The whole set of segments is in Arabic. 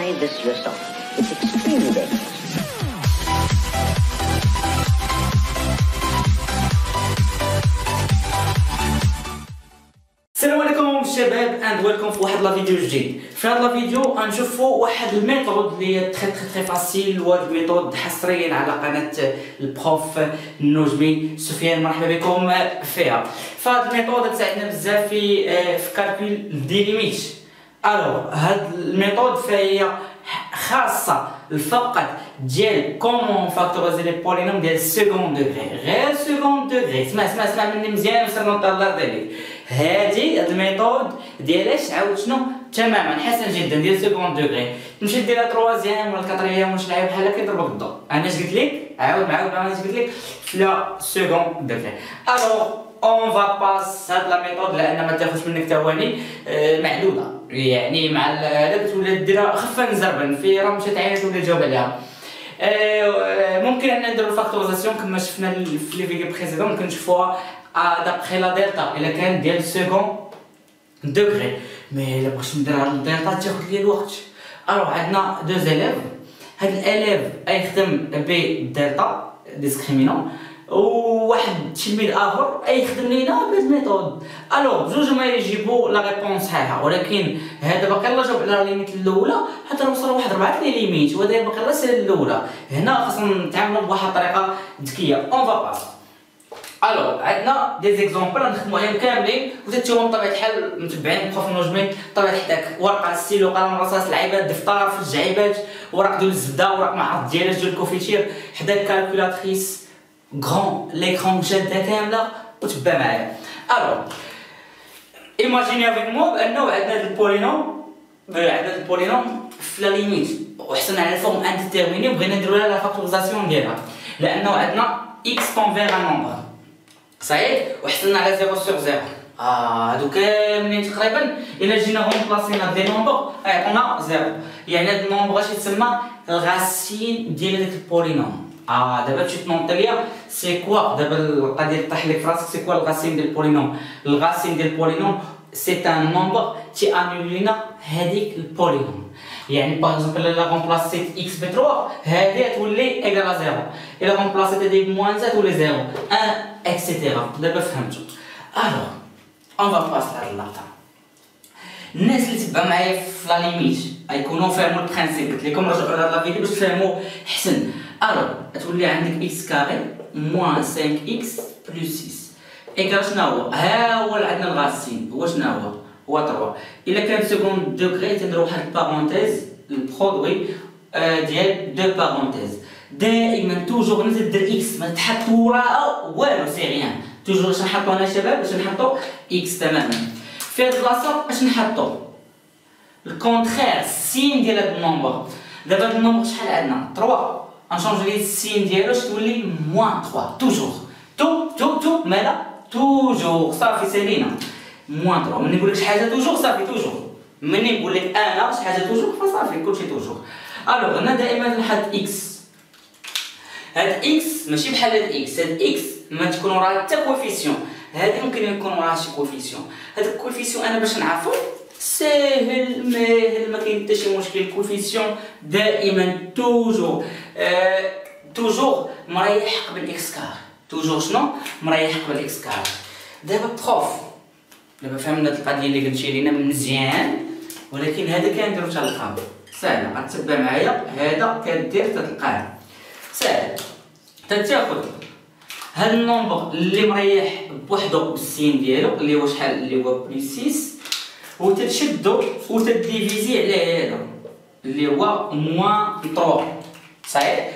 try this yourself. It's extremely dangerous. السلام عليكم شباب اند ويلكم في واحد لا فيديو جديد. في هذا الفيديو غنشوفوا واحد الميثود اللي هي تري فاسيل، وهاد الميثود حصريا على قناه البروف النجمي سفيان. مرحبا بكم فيها. فهاد الميثود تساعدنا بزاف في كالكول دي ليميت. الوغ هاد الميثود فهي خاصه فقط ديال كومون فاكتوريزي لي بولينوم ديال السكوند دوغري، غير سكوند دوغري. اسمع مني مزيان وسير نطلع ديالك. هاد الميثود ديالاش عاود شنو تماما حسن جدا ديال سكوند دوغري. تمشي ديرها تروازيام ولا كاتريام ولا شي لعيب بحال هكا يضربك الضوء. انا اش قلت لك؟ عاود قلت لك في لا سكوند دوغري. الوغ اون فا باس هاد لا ميثود لان ما تاخذش منك ثواني معدوده، يعني مع هذا تولي ديرها خفه نزربن في راه مشات عينات ولا جاوب عليها. ممكن ان نديرو الفاكتوريزاسيون كما شفنا في لي فيديو بريسيدون، ممكن نشوفوها دابخي لا دلتا الا كان ديال سكوند دوغري. مي الا بغيت نديرها الدلتا تاخذ لي الوقت. الوغ عندنا دو زيليف، هاد الاليف يخدم بالدلتا ديسكريمينون، وواحد التلميذ اخر يخدم لينا بهاد الميثود. الوغ بجوج هما يجيبوا لا ريبونس صحيحه، ولكن هذا باقي الله جاوب على لا ليميت الاولى حتى نوصل لواحد 4 لي ليميت، وهذا باقي الله سال الاولى. هنا خاصنا نتعاملوا بواحد الطريقه ذكيه. اون فا باس. الوغ عندنا دي زيكزومبل نخدموا عليهم كاملين، وتتوهم بطبيعه الحال متبعين بروف النجمي بطبيعه حداك ورقه ستيلو قلم رصاص لعيبات دفتر في الجعيبات وراق ديال الزبده وراق مع ديالات ديال الكوفيتير حدا الكالكولاتريس غران ليكرون شاده كامله وتبع معايا. الوغ ايماجيني افيك مو بانه عندنا هاد البولينوم في لا ليميت وحصلنا على الفورم انديتيرميني وبغينا نديرو لها لا فاكتوريزاسيون ديالها، لانه عندنا اكس كونفير ان نومبر صحيح وحصلنا على 0 sur 0. هادو كاملين تقريبا الا جينا غونبلاسينا دي نومبر يعطونا 0، يعني هاد النومبر اش يتسمى الغاسين ديال داك البولينوم. دابا تمشي تنوض ليا سي كوا دابا القضيه اللي طاح لك في راسك سي كوا الغاسين ديال البولينوم. الغاسين ديال البولينوم سي ان نومبر تي انولي لينا هذيك البولينوم. يعني باغ اكزومبل الا غونبلاسيت اكس ب 3 هادي تولي ايكال 0، الا غونبلاسيت هادي ب موان 2 تولي 0 1 اكسيتيرا. دابا فهمتوا. الوغ اون فا باس لهاد اللقطه. الناس اللي تبعوا معايا في لا ليميت غيكونوا فهموا البرانسيپ، قلت لكم رجعوا لهاد لا فيديو باش تفهموا حسن. الوغ تولي عندك اكس كاري موان 5 اكس بلس 6 ايكال شنو هو؟ ها هو اللي عندنا الغاسين هو شنو هو 3. الا كان سكوند دوغري تنديرو واحد البارونتيز البرودوي ديال دو بارونتيز. دائما توجور الناس دير اكس ما تحط وراء والو سي ريان. توجور اش نحطو هنا شباب؟ باش نحطو اكس تماما. في هاد البلاصه اش نحطو؟ الكونترير السين ديال هاد النومبر. دابا هاد النومبر شحال عندنا؟ 3 غنشونجي ليه السين ديالو اش تولي موان 3. توجور تو مالا توجور صافي سالينا موان 3. ملي نقول لك شي حاجه توجور صافي توجور، ملي نقول لك انا شي حاجه توجور فصافي كلشي توجور. الوغ انا دائما نحط اكس. هاد اكس ماشي بحال هاد اكس، هاد اكس ما تكون وراها حتى كوفيسيون، هادي ممكن يكون وراها شي كوفيسيون. هاد الكوفيسيون انا باش نعرفو ساهل ماهل ما كاين حتى شي مشكل. الكوفيسيون دائما توجور مريح قبل اكس كار. توجور شنو؟ مريح قبل اكس كار. دابا بروف دابا فهمنا هاد القضيه اللي قلتي لينا مزيان، ولكن هذا كنديرو تلقاه ساهله. غتتبع معايا هذا كدير تلقاه ساهل. تاخذ هاد النومبر اللي مريح بوحدو بالسين ديالو اللي هو شحال؟ اللي هو بلس 6، وتتشدو وتديفيزي على هذا اللي هو موان 3 صحيح.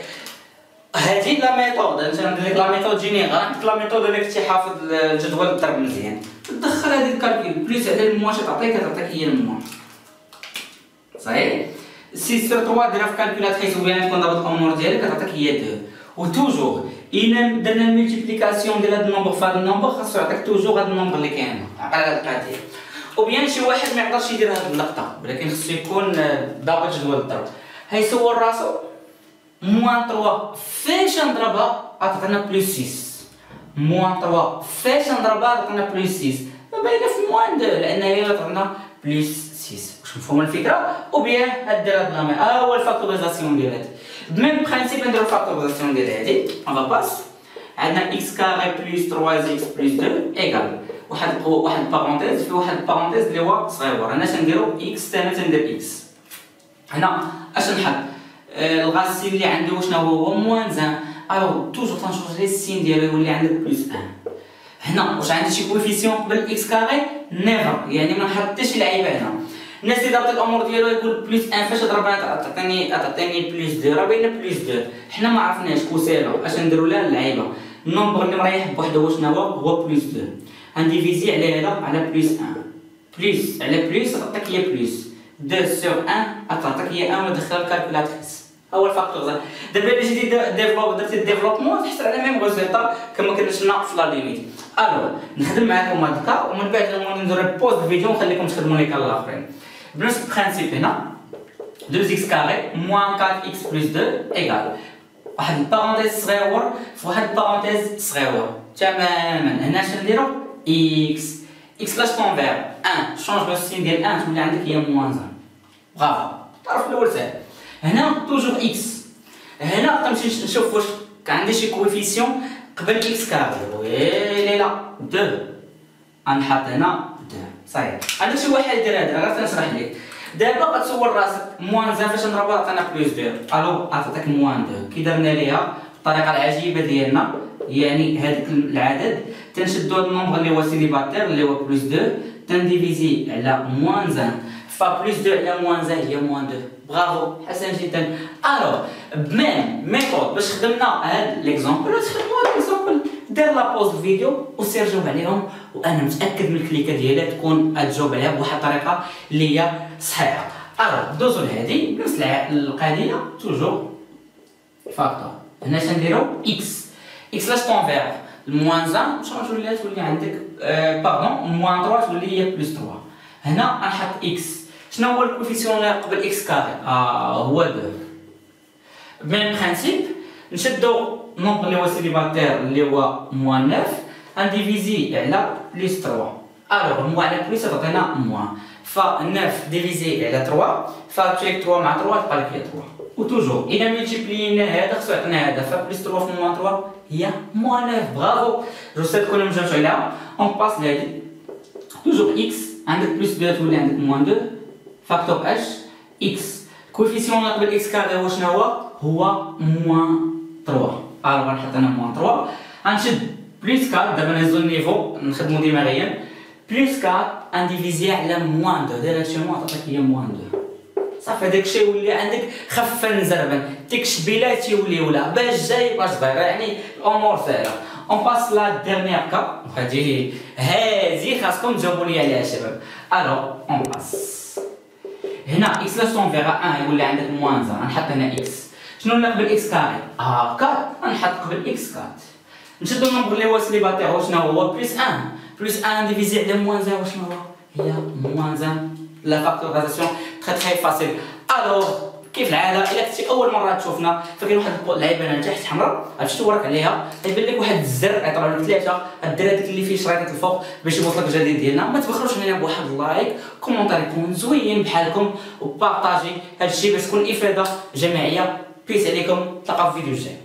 هادي لا ميثود انت ندير لك لا ميثود جينيرال، عندك لا ميثود اللي كنتي حافظ الجدول الضرب مزيان. تدخل هادي الكالكول بليس على الموان تعطيك هي الموان صحيح. 6 sur 3 ديرها في كالكولاتريس وبيان تكون ضابط الامور ديالك تعطيك هي 2. وتوجور الا درنا الملتيبليكاسيون ديال هاد النومبر في هاد النومبر خاصو يعطيك توجور هاد النومبر اللي كاين على هاد القضيه. وبيان شي واحد ما يقدرش يدير هاد اللقطه، ولكن خصو يكون ضابط جدول الضرب. هيسول راسو موان 3 فاش نضربها عطاتنا بلس 6. موان 3 فاش نضربها عطاتنا بلس 6. باينه في موان 2 لان هي عطاتنا بلس 6. واش مفهومه الفكره او بيان دير هاد لامي هو الفاكتوريزاسيون ديال هادي بميم برينسيپ نديرو الفاكتوريزاسيون ديال هادي اون فا باس عندنا x كاري بلس 3x بلس 2 ايكال واحد بارونتيز في واحد بارونتيز اللي هو صغيور هنا تنديرو x ثاني تندير x هنا اش نحط الغاسيل اللي عندي واش هو موان زان الوغ توجور تنشونجي السين ديالو يولي عندك بلس 1 هنا واش عندي شي كوفيسيون قبل x كاري نيفر يعني ما نحط حتى شي لعيبه هنا الناس اللي ضربت الامور ديالو يقول بلس 1 فاش ضربنا تعطيني بلس 2 راه باينه بلس 2 حنا ما عرفناش كوسيله اش نديرو لها اللعيبه النومبر اللي مريح بوحده واش هو بلس 2 غنديفيزي على هذا على بلس 1 بلس على بلس غتعطيك هي بلس 2 سور 1 غتعطيك هي 1 ودخلها الكالكولاتريس هو الفاكتور دابا الا جيتي درتي الديفلوبمون تحصل على ميم ريزولطا كما كنا شفنا في لا ليميت الوغ نخدم معاكم هاد الكا ومن بعد لما ندير بوز الفيديو ونخليكم تخدموا لي كا الاخرين بنفس البرانسيپ هنا 2x كاري موان 4x بلس 2 ايكال واحد البارونتيز صغيور في واحد البارونتيز صغيور تماما هنا اش نديرو x لاش كونفير 1 شونج لو سين ديال 1 تولي عندك هي موان 1 برافو الطرف الاول ساهل هنا توجور اكس هنا غنمشي نشوف واش عندي شي كوفيسيون قبل اكس كاري ويلي لا 2 غنحط هنا 2 صحيح عندك شي واحد يدير هذا غير تنشرح لك دابا غتصور راسك موان زان فاش نضربها عطينا بلس 2 الو عطاتك موان 2 كي درنا ليها بالطريقه العجيبه ديالنا يعني هذاك العدد تنشدو هذا النومبر اللي هو سيليباتير اللي هو بلس 2 تنديفيزي على موان زان فبلس 2 على موان زان هي موان 2 برافو حسن جدا الوغ بميم ميثود باش خدمنا هاد ليكزامبل تخدموا هاد ليكزامبل دير لا بوز الفيديو وسير جاوب عليهم وانا متاكد من الكليكه ديالها تكون تجاوب عليها بواحد الطريقه اللي هي صحيحه الوغ دوزو لهادي نفس القضيه توجور فاكتور هنا تنديرو اكس لاش كونفير الموان زان شونجو ليها تولي عندك باردون موان 3 تولي هي بلس 3 هنا غنحط اكس شنو هو الكوفيسيون قبل اكس كاري هو 2 بميم برينسيپ نشدو النومبر اللي هو سيليباتير اللي هو موان 9 غنديفيزي على بلس 3 الوغ موان على بلس تعطينا موان ف 9 ديفيزي على 3 فتشيك 3 مع 3 تبقى لك هي 3 وتوجور الا ملتيبلينا هذا خصو يعطينا هذا فبلس 3 في موان 3 هي موان 9 برافو جو تكونوا مجموعين عليها اون باس لهادي توجور اكس عندك بلس 2 تولي عندك موان 2 فاكتور اش اكس كوفيسيون قبل اكس كاري هو شنو هو موان 3 الوغ غنحط انا موان 3 غنشد بلس 4 دابا نهزو النيفو نخدمو دماغيا بلس 4 غنديفيزي على موان 2 ديريكتومون عطاتك هي موان 2 صافي داكشي يولي عندك خفا زربا تكشبيلات يوليو لا باش جاي باش ضاير يعني الامور ساهله اون باس لا ديرنيير كا هادي خاصكم تجاوبوا لي عليها شباب الوغ اون باس هنا اكس لاش كونفير 1 يولي عندك موان زان غنحط هنا اكس شنو اللي قبل اكس كاري 4 غنحط قبل اكس 4 نشدو النومبر اللي هو سليباتير وشنو هو بلس 1 بلس 1 ديفيزي على موان زان وشنو هو هي موان زان لا فاكتوريزاسيون تري فاسيل الوغ كيف العاده الا كنتي اول مره تشوفنا فكاين واحد اللعيبه هنا تحت حمراء غتمشي تورك عليها يبان لك واحد الزر يطلع لك 3 دير هذاك اللي فيه شريطه الفوق باش يوصلك الجديد ديالنا ما تبخلوش علينا بواحد اللايك كومونتير يكون زوين بحالكم وبارطاجي هادشي باش تكون افاده جماعيه بيس عليكم تلقاو في فيديو جاي.